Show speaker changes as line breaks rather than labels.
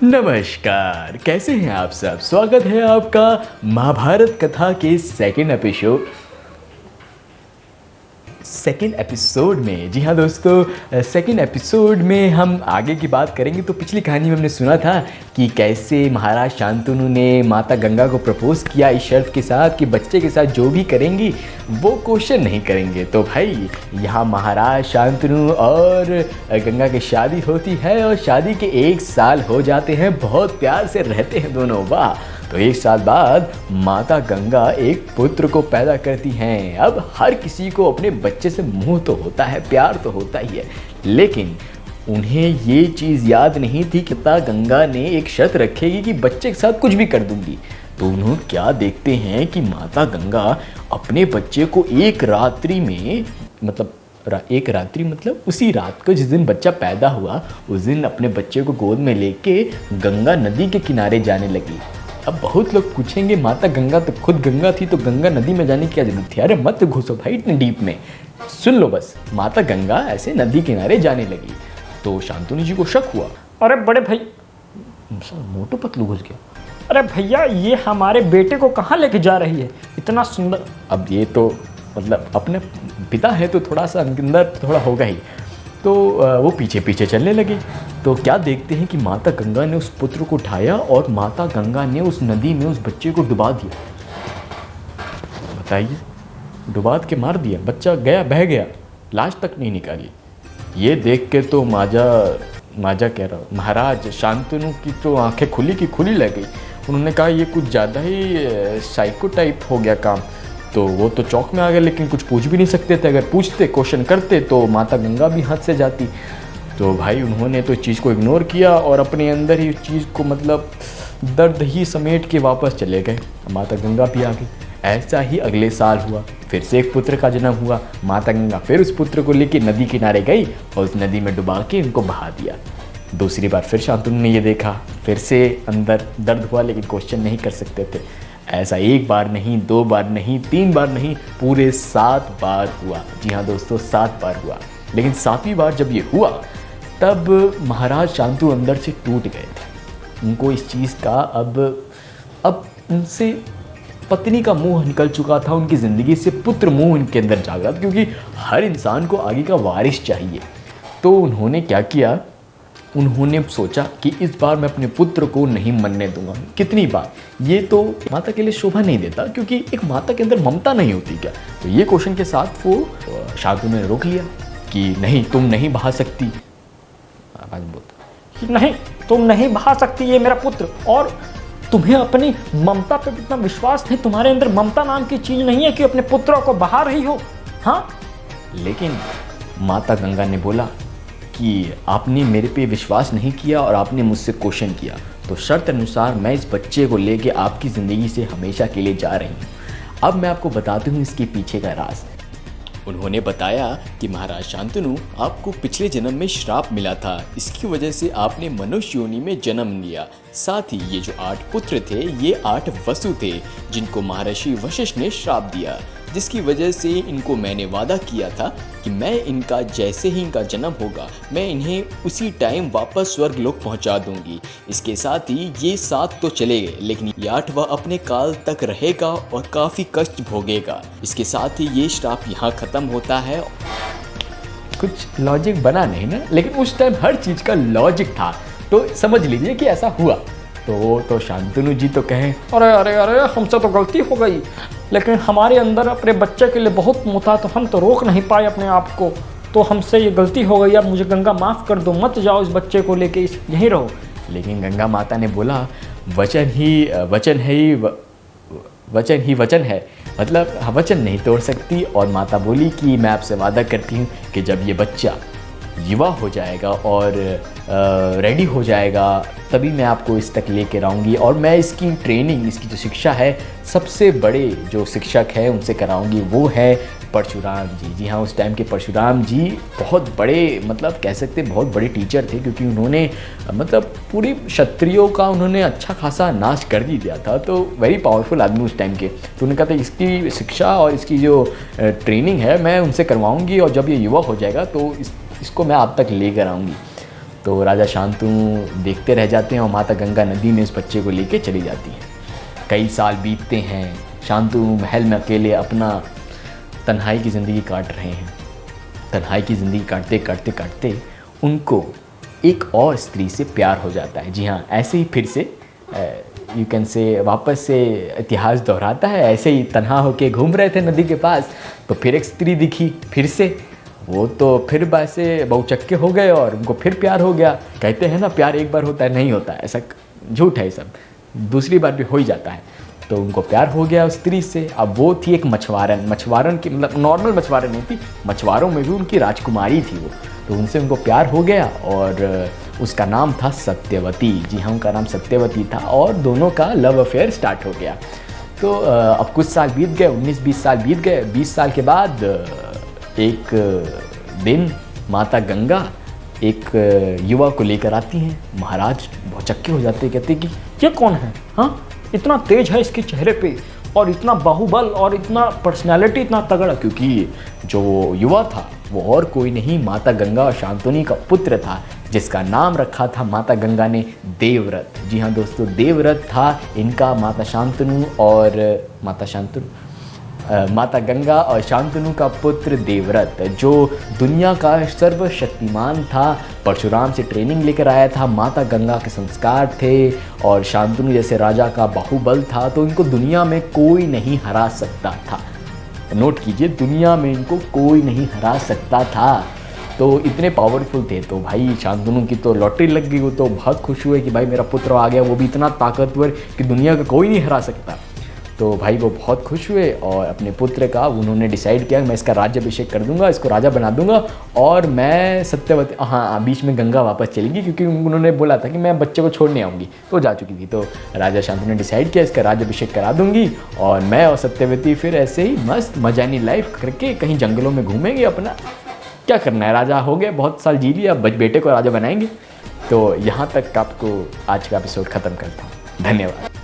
नमस्कार, कैसे हैं आप सब। स्वागत है आपका महाभारत कथा के सेकेंड एपिसोड में। जी हाँ दोस्तों, सेकेंड एपिसोड में हम आगे की बात करेंगे। तो पिछली कहानी में हमने सुना था कि कैसे महाराज शांतनु ने माता गंगा को प्रपोज किया इस शर्त के साथ कि बच्चे के साथ जो भी करेंगी वो क्वेश्चन नहीं करेंगे। तो भाई यहाँ महाराज शांतनु और गंगा की शादी होती है और शादी के 1 साल हो जाते हैं। बहुत प्यार से रहते हैं दोनों। वाह। तो 1 साल बाद माता गंगा एक पुत्र को पैदा करती हैं। अब हर किसी को अपने बच्चे से मोह तो होता है, प्यार तो होता ही है, लेकिन उन्हें ये चीज़ याद नहीं थी कि माता गंगा ने एक शर्त रखेगी कि बच्चे के साथ कुछ भी कर दूंगी। तो उन्होंने क्या देखते हैं कि माता गंगा अपने बच्चे को एक रात्रि में मतलब उसी रात को जिस दिन बच्चा पैदा हुआ उस दिन अपने बच्चे को गोद में लेके गंगा नदी के किनारे जाने लगी। अब बहुत लोग पूछेंगे माता गंगा तो खुद गंगा थी, तो गंगा नदी में जाने की क्या जरूरत थी। अरे मत घुसो भाई इतने डीप में, सुन लो बस। माता गंगा ऐसे नदी किनारे जाने लगी तो शांतनु जी को शक हुआ।
अरे बड़े भाई,
मोटू पतलू घुस गया।
अरे भैया ये हमारे बेटे को कहाँ लेके जा रही है इतना सुंदर।
अब ये तो मतलब अपने पिता है तो थोड़ा सा अंदर थोड़ा होगा ही। तो वो पीछे पीछे चलने लगे। तो क्या देखते हैं कि माता गंगा ने उस पुत्र को उठाया और माता गंगा ने उस नदी में उस बच्चे को डुबा दिया। बताइए, डुबा के मार दिया, बच्चा गया, बह गया, लाश तक नहीं निकाली। ये देख के तो माजा कह रहा हूँ, महाराज शांतनु की तो आंखें खुली की खुली लग गई। उन्होंने कहा ये कुछ ज़्यादा ही साइको टाइप हो गया काम। तो वो तो चौक में आ गए, लेकिन कुछ पूछ भी नहीं सकते थे। अगर पूछते, क्वेश्चन करते तो माता गंगा भी हद से जाती। तो भाई उन्होंने तो इस चीज़ को इग्नोर किया और अपने अंदर ही उस चीज़ को मतलब दर्द ही समेट के वापस चले गए। माता गंगा भी आ गई। ऐसा ही अगले साल हुआ, फिर से एक पुत्र का जन्म हुआ। माता गंगा फिर उस पुत्र को लेकर नदी किनारे गई और उस नदी में डुबा के उनको बहा दिया। दूसरी बार फिर शांतनु ने ये देखा, फिर से अंदर दर्द हुआ, लेकिन क्वेश्चन नहीं कर सकते थे। ऐसा 1 बार नहीं, 2 बार नहीं, 3 बार नहीं, पूरे 7 बार हुआ। जी हाँ दोस्तों, 7 बार हुआ। लेकिन 7वीं बार जब ये हुआ तब महाराज शांतनु अंदर से टूट गए थे। उनको इस चीज़ का अब उनसे पत्नी का मोह निकल चुका था। उनकी ज़िंदगी से पुत्र मोह उनके अंदर जाग रहा था, क्योंकि हर इंसान को आगे का वारिस चाहिए। तो उन्होंने क्या किया, उन्होंने सोचा कि इस बार मैं अपने पुत्र को नहीं मरने दूंगा। कितनी बार, ये तो माता के लिए शोभा नहीं देता, क्योंकि एक माता के अंदर ममता नहीं होती क्या। तो ये क्वेश्चन के साथ वो शांतनु ने रोक लिया कि नहीं, तुम नहीं बहा सकती। आवाज बोलता,
नहीं तुम नहीं बहा सकती ये मेरा पुत्र, और तुम्हें अपनी ममता पे इतना विश्वास नहीं, तुम्हारे अंदर ममता नाम की चीज नहीं है कि अपने पुत्रों को बहा रही हो। हाँ,
लेकिन माता गंगा ने बोला कि आपने मेरे पे विश्वास नहीं किया और आपने मुझसे क्वेश्चन किया, तो शर्त अनुसार मैं इस बच्चे को लेके आपकी ज़िंदगी से हमेशा के लिए जा रही हूँ। अब मैं आपको बताती हूँ इसके पीछे का राज। उन्होंने बताया कि महाराज शांतनु, आपको पिछले जन्म में श्राप मिला था, इसकी वजह से आपने मनुष्य योनि में जन्म लिया। साथ ही ये जो 8 पुत्र थे ये 8 वसु थे, जिनको महर्षि वशिष्ठ ने श्राप दिया, जिसकी वजह से इनको मैंने वादा किया था कि मैं इनका जैसे ही इनका जन्म होगा मैं इन्हें उसी टाइम वापस स्वर्ग लोक पहुंचा दूंगी। इसके साथ ही ये 7 तो चले गए, लेकिन ये 8वां अपने काल तक रहेगा और काफ़ी कष्ट भोगेगा। इसके साथ ही ये श्राप यहाँ ख़त्म होता है। कुछ लॉजिक बना नहीं ना, लेकिन उस टाइम हर चीज़ का लॉजिक था, तो समझ लीजिए कि ऐसा हुआ। तो शांतनु जी तो कहें,
अरे अरे अरे हमसे तो गलती हो गई, लेकिन हमारे अंदर अपने बच्चे के लिए बहुत मोह था, तो हम तो रोक नहीं पाए अपने आप को, तो हमसे ये गलती हो गई। अब मुझे गंगा माफ़ कर दो, मत जाओ इस बच्चे को लेके, यहीं रहो।
लेकिन गंगा माता ने बोला, वचन ही वचन है, मतलब वचन नहीं तोड़ सकती। और माता बोली कि मैं आपसे वादा करती हूँ कि जब ये बच्चा युवा हो जाएगा और रेडी हो जाएगा तभी मैं आपको इस तक लेकर आऊँगी, और मैं इसकी ट्रेनिंग, इसकी जो शिक्षा है, सबसे बड़े जो शिक्षक हैं उनसे कराऊँगी, वो है परशुराम जी। जी हाँ, उस टाइम के परशुराम जी बहुत बड़े, मतलब कह सकते बहुत बड़े टीचर थे, क्योंकि उन्होंने मतलब पूरी क्षत्रियों का उन्होंने अच्छा खासा नाश कर ही दिया था। तो वेरी पावरफुल आदमी उस टाइम के। तो उन्होंने कहा था इसकी शिक्षा और इसकी जो ट्रेनिंग है मैं उनसे करवाऊँगी, और जब ये युवा हो जाएगा तो इसको मैं आप तक लेकर आऊँगी। तो राजा शांतनु देखते रह जाते हैं और माता गंगा नदी में उस बच्चे को लेके चली जाती है। कई साल बीतते हैं, शांतनु महल में अकेले अपना तन्हाई की ज़िंदगी काट रहे हैं। तन्हाई की ज़िंदगी काटते काटते काटते उनको एक और स्त्री से प्यार हो जाता है। जी हाँ, ऐसे ही फिर से यू कैन से वापस से इतिहास दोहराता है। ऐसे ही तन्हा होके घूम रहे थे नदी के पास, तो फिर एक स्त्री दिखी फिर से। वो तो फिर वैसे बहुचक्के हो गए और उनको फिर प्यार हो गया। कहते हैं ना प्यार एक बार होता है, नहीं होता, ऐसा झूठ है सब, दूसरी बार भी हो ही जाता है। तो उनको प्यार हो गया उस स्त्री से। अब वो थी एक मछुआरन की, मतलब नॉर्मल मछुआरन नहीं थी, मछुआरों में भी उनकी राजकुमारी थी वो। तो उनसे उनको प्यार हो गया और उसका नाम था सत्यवती। जी हाँ, उनका नाम सत्यवती था और दोनों का लव अफेयर स्टार्ट हो गया। तो अब कुछ साल बीत गए, 19-20 साल बीत गए। 20 साल के बाद एक दिन माता गंगा एक युवा को लेकर आती हैं। महाराज बहुत चक्के हो जाते, कहते कि
ये कौन है? हाँ, इतना तेज है इसके चेहरे पे और इतना बाहुबल और इतना पर्सनैलिटी, इतना तगड़ा।
क्योंकि जो युवा था वो और कोई नहीं, माता गंगा और शांतनु का पुत्र था, जिसका नाम रखा था माता गंगा ने देवव्रत। जी हाँ दोस्तों, देवव्रत था इनका। माता गंगा और शांतनु का पुत्र देवव्रत, जो दुनिया का सर्वशक्तिमान था, परशुराम से ट्रेनिंग लेकर आया था। माता गंगा के संस्कार थे और शांतनु जैसे राजा का बाहुबल था। तो इनको दुनिया में कोई नहीं हरा सकता था। नोट कीजिए, दुनिया में इनको कोई नहीं हरा सकता था। तो इतने पावरफुल थे। तो भाई शांतनु की तो लॉटरी लग गई। वो तो बहुत खुश हुए कि भाई मेरा पुत्र आ गया, वो भी इतना ताकतवर कि दुनिया का कोई नहीं हरा सकता। तो भाई वो बहुत खुश हुए और अपने पुत्र का उन्होंने डिसाइड किया मैं इसका राज्याभिषेक कर दूंगा, इसको राजा बना दूंगा और मैं सत्यवती, हाँ बीच में गंगा वापस चलेगी क्योंकि उन्होंने बोला था कि मैं बच्चे को छोड़ने आऊँगी, तो जा चुकी थी। तो राजा शांतनु ने डिसाइड किया इसका राज्याभिषेक करा दूंगी और मैं और सत्यवती फिर ऐसे ही मस्त मजानी लाइफ करके कहीं जंगलों में घूमेंगे। अपना क्या करना है, राजा हो गए, बहुत साल जी लिया, अब बेटे को राजा बनाएंगे। तो यहाँ तक आपको आज का एपिसोड ख़त्म करता हूँ। धन्यवाद।